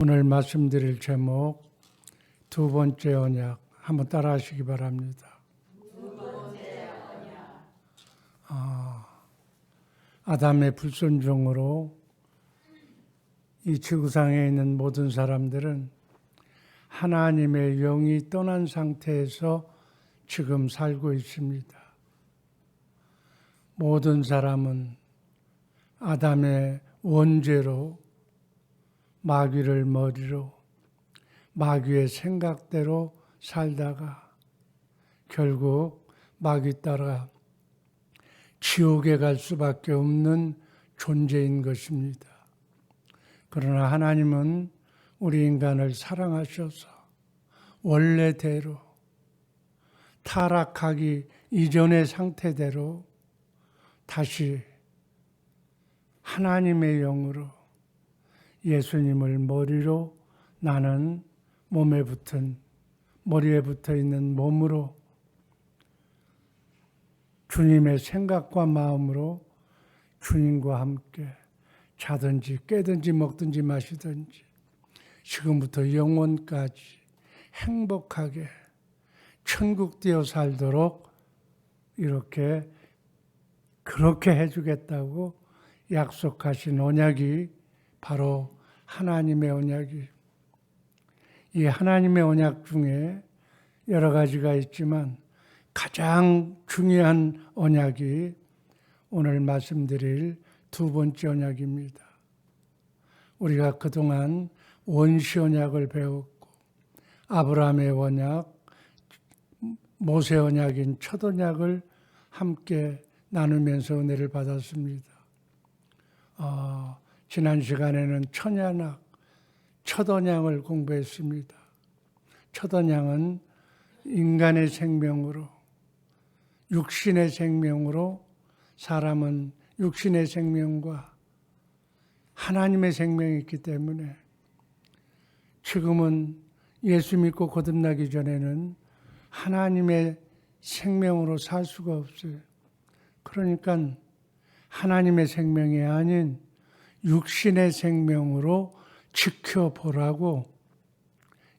오늘 말씀드릴 제목 두 번째 언약 한번 따라 하시기 바랍니다. 두 번째 언약. 아담의 불순종으로 이 지구상에 있는 모든 사람들은 하나님의 영이 떠난 상태에서 지금 살고 있습니다. 모든 사람은 아담의 원죄로 마귀를 머리로 마귀의 생각대로 살다가 결국 마귀 따라 지옥에 갈 수밖에 없는 존재인 것입니다. 그러나 하나님은 우리 인간을 사랑하셔서 원래대로 타락하기 이전의 상태대로 다시 하나님의 영으로 예수님을 머리로, 나는 머리에 붙어 있는 몸으로 주님의 생각과 마음으로 주님과 함께 자든지 깨든지 먹든지 마시든지 지금부터 영원까지 행복하게 천국 되어 살도록 그렇게 해주겠다고 약속하신 언약이 바로 하나님의 언약이, 이 하나님의 언약 중에 여러 가지가 있지만 가장 중요한 언약이 오늘 말씀드릴 두 번째 언약입니다. 우리가 그동안 원시 언약을 배웠고 아브라함의 언약, 모세 언약인 첫 언약을 함께 나누면서 은혜를 받았습니다. 지난 시간에는 첫 언약을 공부했습니다. 첫 언약은 인간의 생명으로, 육신의 생명으로, 사람은 육신의 생명과 하나님의 생명이 있기 때문에 지금은 예수 믿고 거듭나기 전에는 하나님의 생명으로 살 수가 없어요. 그러니까 하나님의 생명이 아닌 육신의 생명으로 지켜보라고,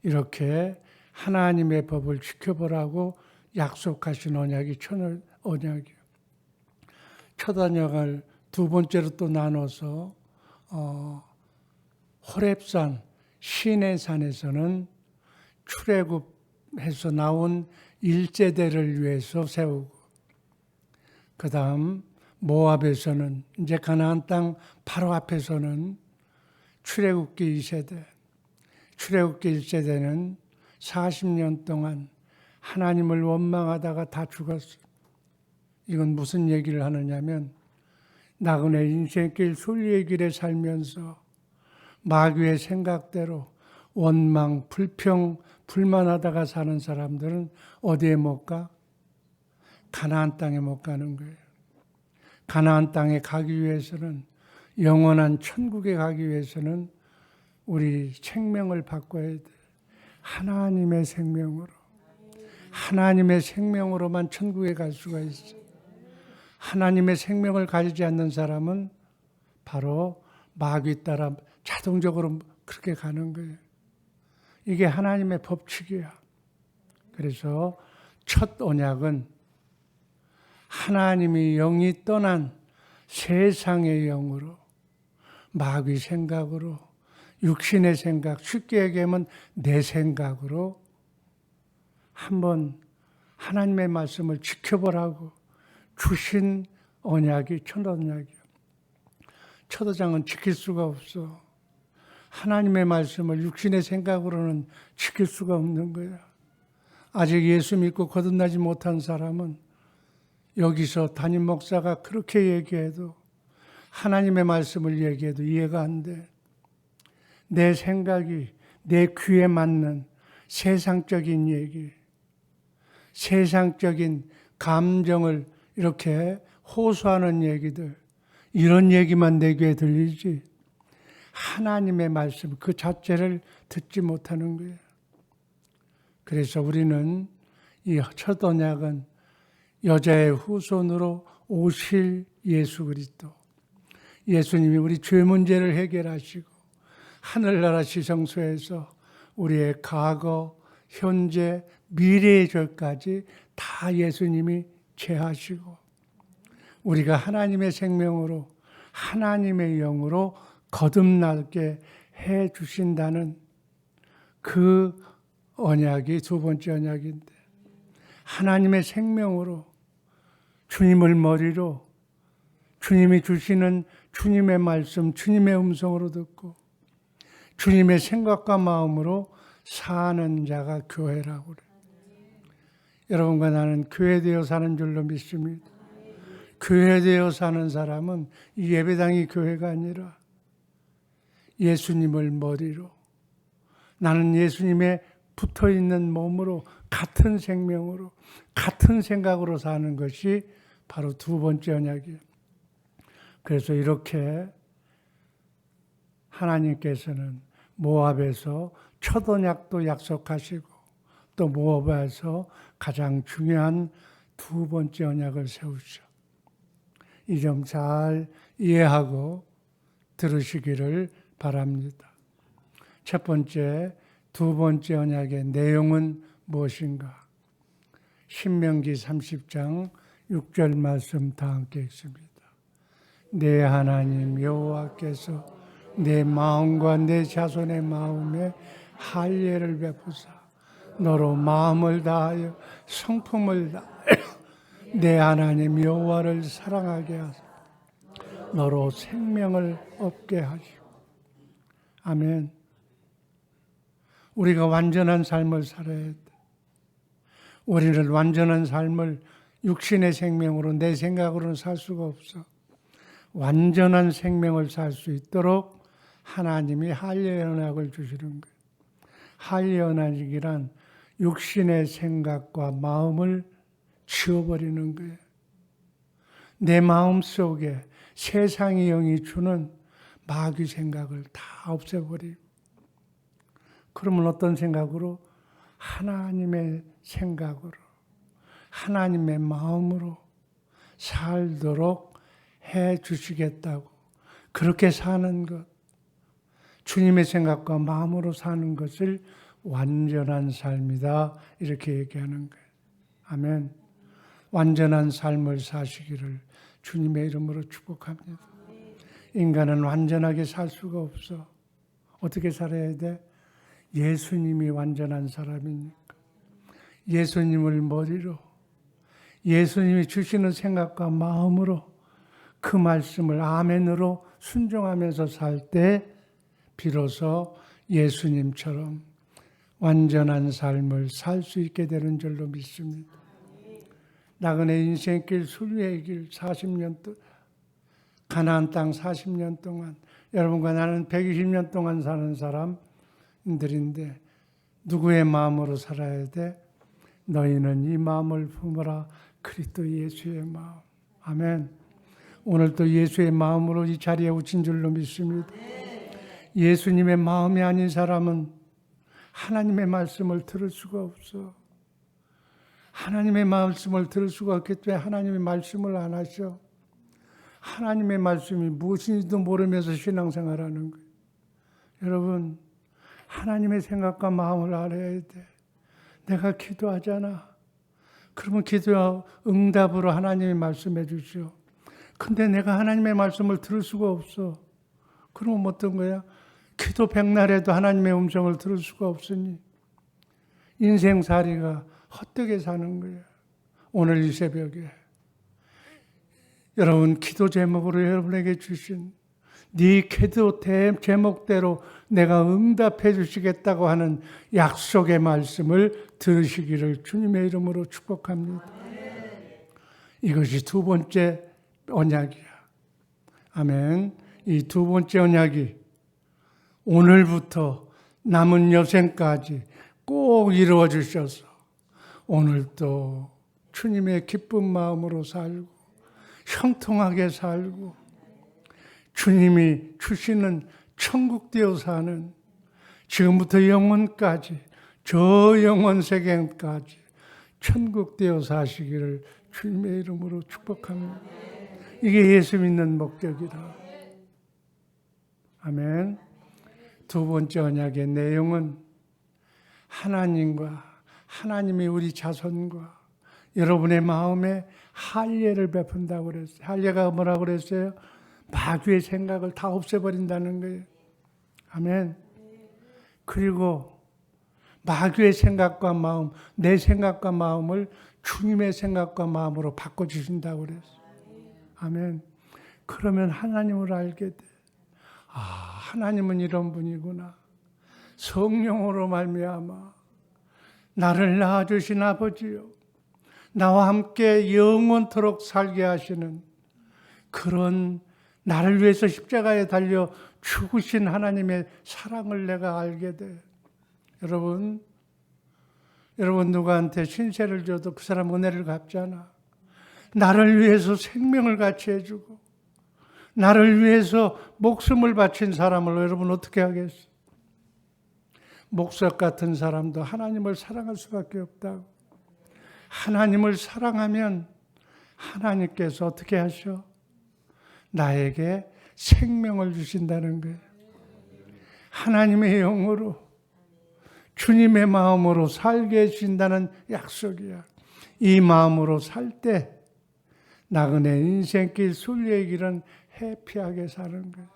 이렇게 하나님의 법을 지켜보라고 약속하신 언약이 첫 언약이에요. 첫 언약을 두 번째로 또 나눠서 호렙산, 시내산에서는 출애굽해서 나온 일제대를 위해서 세우고, 그 다음 모압에서는 이제 가나안 땅 바로 앞에서는 출애굽기 2세대, 출애굽기 1세대는 40년 동안 하나님을 원망하다가 다 죽었어요. 이건 무슨 얘기를 하느냐면 나그네 인생길 순리의 길에 살면서 마귀의 생각대로 원망, 불평, 불만하다가 사는 사람들은 어디에 못 가? 가나안 땅에 못 가는 거예요. 가나안 땅에 가기 위해서는, 영원한 천국에 가기 위해서는 우리 생명을 바꿔야 돼. 하나님의 생명으로. 하나님의 생명으로만 천국에 갈 수가 있어. 하나님의 생명을 가지지 않는 사람은 바로 마귀 따라 자동적으로 그렇게 가는 거예요. 이게 하나님의 법칙이야. 그래서 첫 언약은 하나님이 영이 떠난 세상의 영으로, 마귀 생각으로, 육신의 생각, 쉽게 얘기하면 내 생각으로 한번 하나님의 말씀을 지켜보라고 주신 언약이 첫 언약이에요. 첫 언약은 지킬 수가 없어. 하나님의 말씀을 육신의 생각으로는 지킬 수가 없는 거야. 아직 예수 믿고 거듭나지 못한 사람은 여기서 담임 목사가 그렇게 얘기해도, 하나님의 말씀을 얘기해도 이해가 안 돼. 내 생각이 내 귀에 맞는 세상적인 얘기, 세상적인 감정을 이렇게 호소하는 얘기들, 이런 얘기만 내 귀에 들리지 하나님의 말씀 그 자체를 듣지 못하는 거예요. 그래서 우리는 이 첫 언약은 여자의 후손으로 오실 예수 그리스도, 예수님이 우리 죄 문제를 해결하시고 하늘나라 지성소에서 우리의 과거, 현재, 미래의 죄까지 다 예수님이 제하시고 우리가 하나님의 생명으로 하나님의 영으로 거듭나게 해 주신다는 그 언약이 두 번째 언약인데, 하나님의 생명으로 주님을 머리로 주님이 주시는 주님의 말씀, 주님의 음성으로 듣고 주님의 생각과 마음으로 사는 자가 교회라고 그래요. 여러분과 나는 교회되어 사는 줄로 믿습니다. 교회되어 사는 사람은 이 예배당이 교회가 아니라 예수님을 머리로, 나는 예수님의 붙어있는 몸으로 같은 생명으로 같은 생각으로 사는 것이 바로 두 번째 언약이에요. 그래서 이렇게 하나님께서는 모압에서 첫 언약도 약속하시고 또 모압에서 가장 중요한 두 번째 언약을 세우셔. 이 점 잘 이해하고 들으시기를 바랍니다. 첫 번째, 두 번째 언약의 내용은 무엇인가? 신명기 30장 6절 말씀 다 함께 읽습니다. 내 하나님 여호와께서 내 마음과 내 자손의 마음에 할례를 베푸사 너로 마음을 다하여 성품을 다하여 내 하나님 여호와를 사랑하게 하사 너로 생명을 얻게 하시고. 아멘. 우리가 완전한 삶을 살아야 돼. 우리는 완전한 삶을 육신의 생명으로 내 생각으로는 살 수가 없어. 완전한 생명을 살 수 있도록 하나님이 할례 언약을 주시는 거예요. 할례 언약이란 육신의 생각과 마음을 지워버리는 거예요. 내 마음 속에 세상의 영이 주는 마귀 생각을 다 없애버리고, 그러면 어떤 생각으로? 하나님의 생각으로, 하나님의 마음으로 살도록 해 주시겠다고. 그렇게 사는 것, 주님의 생각과 마음으로 사는 것을 완전한 삶이다, 이렇게 얘기하는 거예요. 아멘. 완전한 삶을 사시기를 주님의 이름으로 축복합니다. 인간은 완전하게 살 수가 없어. 어떻게 살아야 돼? 예수님이 완전한 사람이니까. 예수님을 머리로, 예수님이 주시는 생각과 마음으로 그 말씀을 아멘으로 순종하면서 살 때 비로소 예수님처럼 완전한 삶을 살 수 있게 되는 줄로 믿습니다. 나그네 인생길, 순례의 길 40년 동안, 가나안 땅 40년 동안, 여러분과 나는 120년 동안 사는 사람들인데 누구의 마음으로 살아야 돼? 너희는 이 마음을 품어라, 그리스도 예수의 마음. 아멘. 오늘도 예수의 마음으로 이 자리에 오신 줄로 믿습니다. 예수님의 마음이 아닌 사람은 하나님의 말씀을 들을 수가 없어. 하나님의 말씀을 들을 수가 없기 때문에 하나님의 말씀을 안 하셔. 하나님의 말씀이 무엇인지도 모르면서 신앙생활하는 거예요. 여러분, 하나님의 생각과 마음을 알아야 돼. 내가 기도하잖아. 그러면 기도 응답으로 하나님이 말씀해 주시오. 근데 내가 하나님의 말씀을 들을 수가 없어. 그러면 어떤 거야? 기도 백날에도 하나님의 음성을 들을 수가 없으니 인생살이가 헛되게 사는 거야. 오늘 이 새벽에 여러분 기도 제목으로 여러분에게 주신 네 기도 제목대로 내가 응답해 주시겠다고 하는 약속의 말씀을 들으시기를 주님의 이름으로 축복합니다. 이것이 두 번째 언약이야. 아멘. 이 두 번째 언약이 오늘부터 남은 여생까지 꼭 이루어 주셔서 오늘도 주님의 기쁜 마음으로 살고 형통하게 살고 주님이 주시는 천국 되어 사는 지금부터 영원까지 저 영원 세계까지 천국 되어 사시기를 주님의 이름으로 축복합니다. 이게 예수 믿는 목적이다. 아멘. 두 번째 언약의 내용은 하나님이 우리 자손과 여러분의 마음에 할례를 베푼다고 그랬어요. 할례가 뭐라고 그랬어요? 마귀의 생각을 다 없애버린다는 거예요. 아멘. 그리고 마귀의 생각과 마음, 내 생각과 마음을 주님의 생각과 마음으로 바꿔주신다고 그랬어요. 아멘. 그러면 하나님을 알게 돼. 아, 하나님은 이런 분이구나. 성령으로 말미암아 나를 낳아주신 아버지요, 나와 함께 영원토록 살게 하시는 그런 나를 위해서 십자가에 달려 죽으신 하나님의 사랑을 내가 알게 돼. 여러분 누구한테 신세를 줘도 그 사람 은혜를 갚잖아. 나를 위해서 생명을 같이 해주고 나를 위해서 목숨을 바친 사람을 여러분 어떻게 하겠어? 목석 같은 사람도 하나님을 사랑할 수밖에 없다고. 하나님을 사랑하면 하나님께서 어떻게 하셔? 나에게 생명을 주신다는 거예요. 하나님의 영으로 주님의 마음으로 살게 해주신다는 약속이야. 이 마음으로 살 때 나그네 인생길 순례의 길은 해피하게 사는 거예요.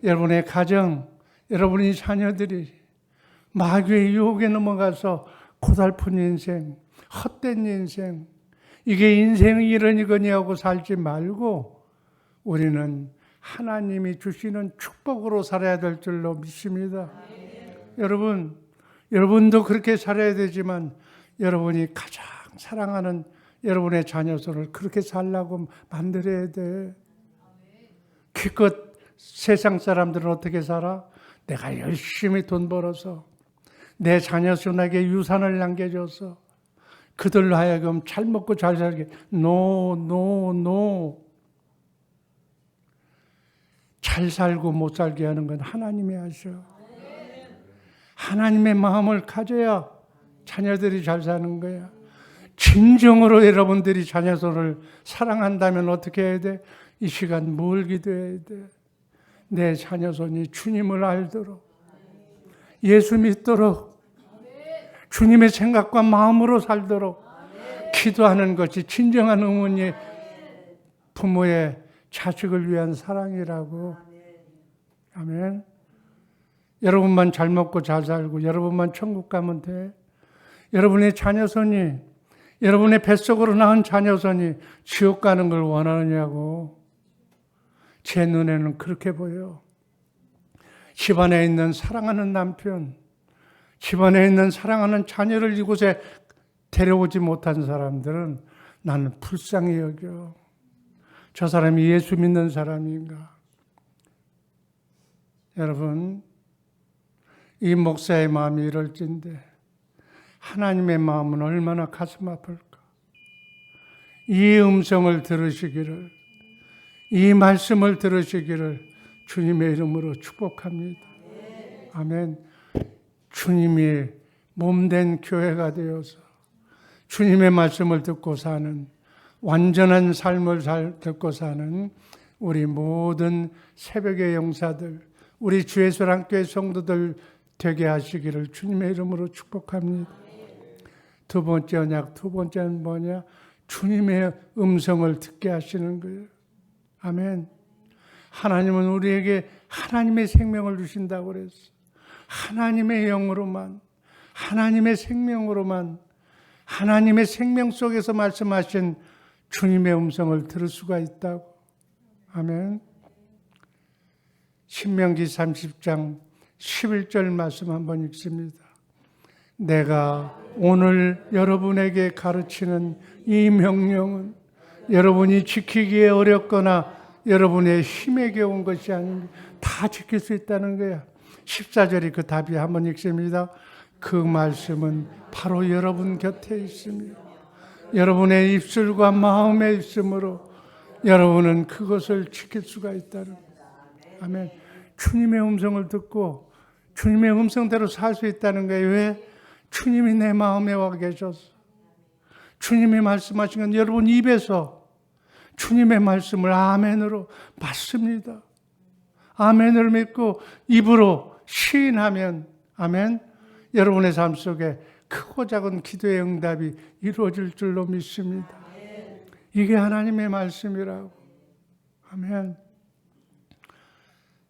여러분의 가정, 여러분의 자녀들이 마귀의 유혹에 넘어가서 고달픈 인생, 헛된 인생, 이게 인생의 이러니 하고 살지 말고 우리는 하나님이 주시는 축복으로 살아야 될 줄로 믿습니다. 여러분도 그렇게 살아야 되지만 여러분이 가장 사랑하는 여러분의 자녀들을 그렇게 살라고 만들어야 돼. 기껏 세상 사람들은 어떻게 살아? 내가 열심히 돈 벌어서 내 자녀손에게 유산을 남겨줘서 그들로 하여금 잘 먹고 잘 살게. No. 잘 살고 못 살게 하는 건 하나님이 하셔. 하나님의 마음을 가져야 자녀들이 잘 사는 거야. 진정으로 여러분들이 자녀들을 사랑한다면 어떻게 해야 돼? 이 시간 뭘 기도해야 돼? 내 자녀손이 주님을 알도록, 예수 믿도록, 주님의 생각과 마음으로 살도록 기도하는 것이 진정한 어머니의, 부모의 자식을 위한 사랑이라고. 아멘. 여러분만 잘 먹고 잘 살고 여러분만 천국 가면 돼. 여러분의 자녀손이, 여러분의 뱃속으로 낳은 자녀손이 지옥 가는 걸 원하느냐고. 제 눈에는 그렇게 보여. 집안에 있는 사랑하는 남편, 집안에 있는 사랑하는 자녀를 이곳에 데려오지 못한 사람들은 나는 불쌍히 여겨. 저 사람이 예수 믿는 사람인가? 여러분, 이 목사의 마음이 이럴진데 하나님의 마음은 얼마나 가슴 아플까? 이 음성을 들으시기를, 이 말씀을 들으시기를 주님의 이름으로 축복합니다. 아멘. 주님이 몸된 교회가 되어서 주님의 말씀을 듣고 사는, 완전한 삶을 듣고 사는 우리 모든 새벽의 영사들, 우리 주예수랑교회 성도들 되게 하시기를 주님의 이름으로 축복합니다. 두 번째 언약, 두 번째는 뭐냐? 주님의 음성을 듣게 하시는 거예요. 아멘. 하나님은 우리에게 하나님의 생명을 주신다고 그랬어. 하나님의 영으로만, 하나님의 생명으로만, 하나님의 생명 속에서 말씀하신 주님의 음성을 들을 수가 있다고. 아멘. 신명기 30장 11절 말씀 한번 읽습니다. 내가 오늘 여러분에게 가르치는 이 명령은 여러분이 지키기에 어렵거나 여러분의 힘에 겨운 것이 아닙니다. 다 지킬 수 있다는 거야. 14절이 그 답이 한번 읽습니다. 그 말씀은 바로 여러분 곁에 있으며 여러분의 입술과 마음에 있으므로 여러분은 그것을 지킬 수가 있다는 거야. 아멘. 주님의 음성을 듣고 주님의 음성대로 살 수 있다는 거예요. 왜? 주님이 내 마음에 와 계셔서. 주님이 말씀하신 건 여러분 입에서 주님의 말씀을 아멘으로 받습니다. 아멘을 믿고 입으로 시인하면 아멘. 여러분의 삶 속에 크고 작은 기도의 응답이 이루어질 줄로 믿습니다. 이게 하나님의 말씀이라고. 아멘.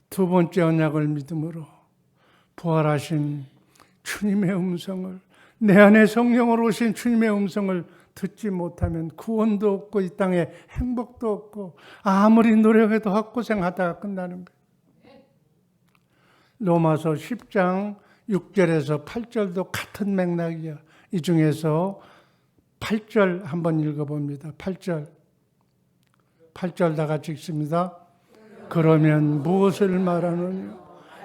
두 번째 언약을 믿음으로 부활하신 주님의 음성을, 내 안에 성령으로 오신 주님의 음성을 듣지 못하면 구원도 없고 이 땅에 행복도 없고 아무리 노력해도 헛고생하다가 끝나는 거예요. 로마서 10장 6절에서 8절도 같은 맥락이야. 이 중에서 8절 한번 읽어봅니다. 8절 다 같이 읽습니다. 그러면 무엇을 말하느냐?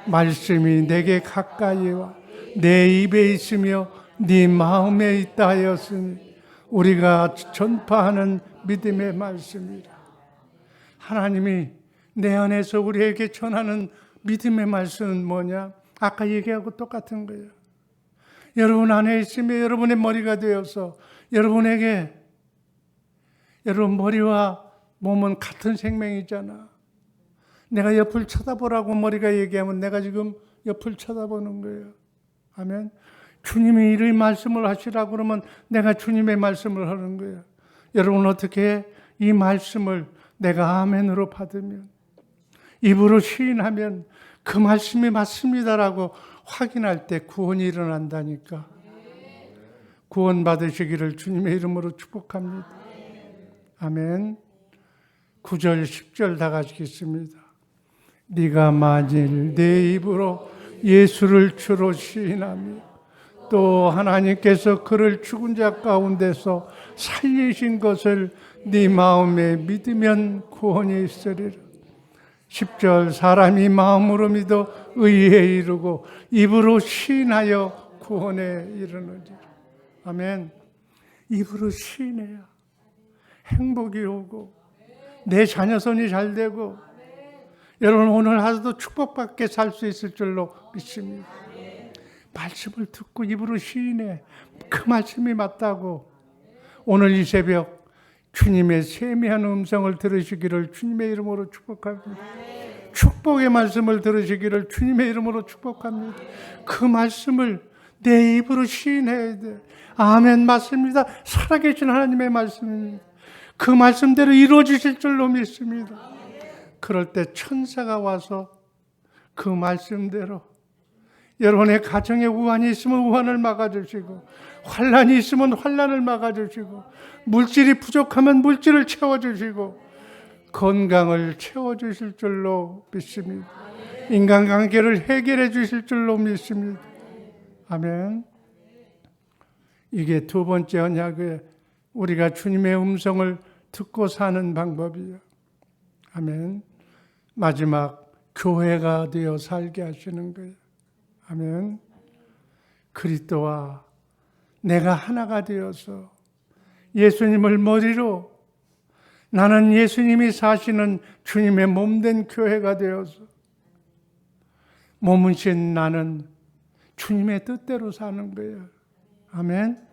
말씀이 내게 가까이와 내 입에 있으며 네 마음에 있다 하였으니 우리가 전파하는 믿음의 말씀이라. 하나님이 내 안에서 우리에게 전하는 믿음의 말씀은 뭐냐? 아까 얘기하고 똑같은 거예요. 여러분 안에 있으며 여러분의 머리가 되어서 여러분에게, 여러분 머리와 몸은 같은 생명이잖아. 내가 옆을 쳐다보라고 머리가 얘기하면 내가 지금 옆을 쳐다보는 거예요. 아멘. 주님이 이런 말씀을 하시라고 그러면 내가 주님의 말씀을 하는 거예요. 여러분 어떻게 이 말씀을 내가 아멘으로 받으면, 입으로 시인하면 그 말씀이 맞습니다라고 확인할 때 구원이 일어난다니까. 구원 받으시기를 주님의 이름으로 축복합니다. 아멘. 9절 10절 다 같이 읽습니다. 네가 만일 내 입으로 예수를 주로 시인하며 또 하나님께서 그를 죽은 자 가운데서 살리신 것을 네 마음에 믿으면 구원이 있으리라. 10절 사람이 마음으로 믿어 의에 이르고 입으로 시인하여 구원에 이르느니라. 아멘. 입으로 시인해야 행복이 오고 내 자녀손이 잘 되고 여러분 오늘 하루도 축복받게 살 수 있을 줄로 믿습니다. 말씀을 듣고 입으로 시인해. 그 말씀이 맞다고. 오늘 이 새벽 주님의 세미한 음성을 들으시기를 주님의 이름으로 축복합니다. 축복의 말씀을 들으시기를 주님의 이름으로 축복합니다. 그 말씀을 내 입으로 시인해야 돼. 아멘. 맞습니다. 살아계신 하나님의 말씀입니다. 그 말씀대로 이루어지실 줄로 믿습니다. 그럴 때 천사가 와서 그 말씀대로 여러분의 가정에 우환이 있으면 우환을 막아주시고 환난이 있으면 환난을 막아주시고 물질이 부족하면 물질을 채워주시고 건강을 채워주실 줄로 믿습니다. 인간관계를 해결해 주실 줄로 믿습니다. 아멘. 이게 두 번째 언약에 우리가 주님의 음성을 듣고 사는 방법이에요. 아멘. 마지막 교회가 되어 살게 하시는 거예요. 아멘. 그리스도와 내가 하나가 되어서 예수님을 머리로 나는 예수님이 사시는 주님의 몸된 교회가 되어서 몸이신 나는 주님의 뜻대로 사는 거예요. 아멘.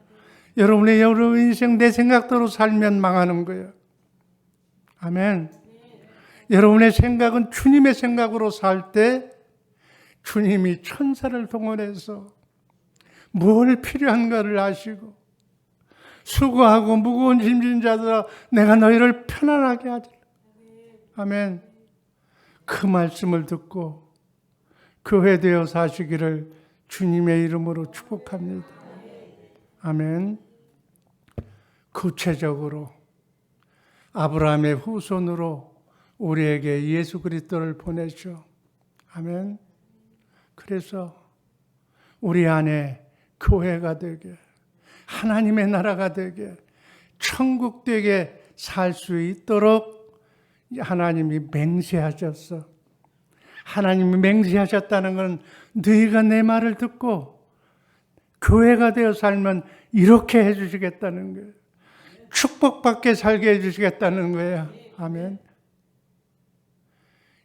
여러분의 여러 인생 내 생각대로 살면 망하는 거예요. 아멘. 여러분의 생각은 주님의 생각으로 살 때 주님이 천사를 동원해서 뭘 필요한가를 아시고 수고하고 무거운 짐진 자들아 내가 너희를 편안하게 하리라. 아멘. 그 말씀을 듣고 교회되어 사시기를 주님의 이름으로 축복합니다. 아멘. 구체적으로 아브라함의 후손으로 우리에게 예수 그리스도를 보내셔. 아멘. 그래서 우리 안에 교회가 되게, 하나님의 나라가 되게, 천국 되게 살 수 있도록 하나님이 맹세하셨어. 하나님이 맹세하셨다는 건 너희가 내 말을 듣고 교회가 되어 살면 이렇게 해주시겠다는 거예요. 축복받게 살게 해주시겠다는 거예요. 아멘.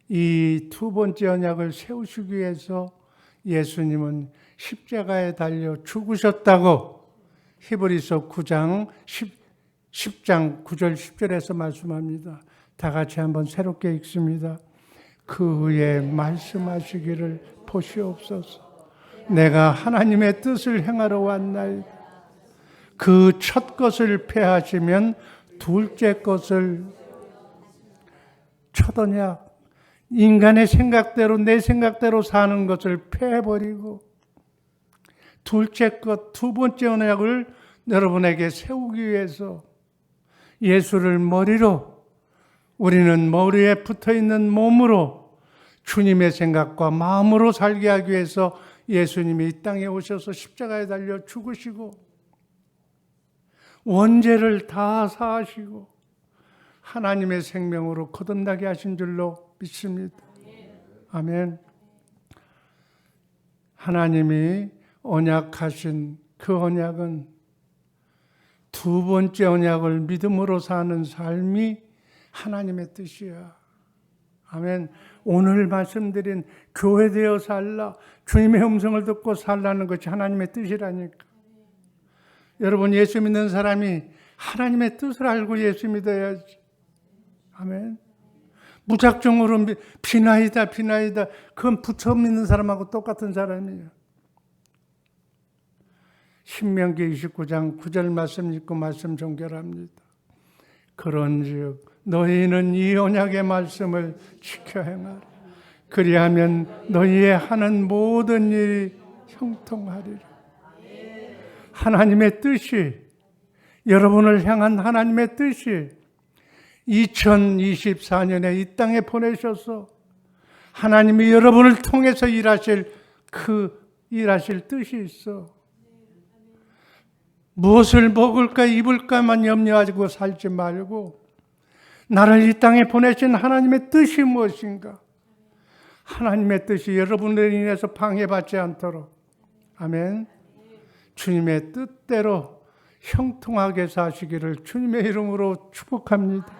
이 두 번째 언약을 세우시기 위해서 예수님은 십자가에 달려 죽으셨다고 히브리서 9장 10장 9절 10절에서 말씀합니다. 다 같이 한번 새롭게 읽습니다. 그 후에 말씀하시기를 보시옵소서. 내가 하나님의 뜻을 행하러 왔나이다. 그 첫 것을 폐하시면 둘째 것을, 첫 언약, 인간의 생각대로 내 생각대로 사는 것을 폐해버리고 둘째 것, 두 번째 언약을 여러분에게 세우기 위해서 예수를 머리로, 우리는 머리에 붙어있는 몸으로 주님의 생각과 마음으로 살게 하기 위해서 예수님이 이 땅에 오셔서 십자가에 달려 죽으시고 원죄를 다 사하시고 하나님의 생명으로 거듭나게 하신 줄로 믿습니다. 아멘. 하나님이 언약하신 그 언약은 두 번째 언약을 믿음으로 사는 삶이 하나님의 뜻이야. 아멘. 오늘 말씀드린 교회되어 살라, 주님의 음성을 듣고 살라는 것이 하나님의 뜻이라니까. 여러분, 예수 믿는 사람이 하나님의 뜻을 알고 예수 믿어야지. 아멘. 무작정으로 비나이다 그건 붙여 믿는 사람하고 똑같은 사람이에요. 신명기 29장 9절 말씀 읽고 말씀 종결합니다. 그런즉 너희는 이 언약의 말씀을 지켜 행하라. 그리하면 너희의 하는 모든 일이 형통하리라. 하나님의 뜻이, 여러분을 향한 하나님의 뜻이 2024년에 이 땅에 보내셔서 하나님이 여러분을 통해서 일하실 뜻이 있어. 무엇을 먹을까 입을까만 염려하고 살지 말고 나를 이 땅에 보내신 하나님의 뜻이 무엇인가? 하나님의 뜻이 여러분을 인해서 방해받지 않도록, 아멘, 주님의 뜻대로 형통하게 사시기를 주님의 이름으로 축복합니다.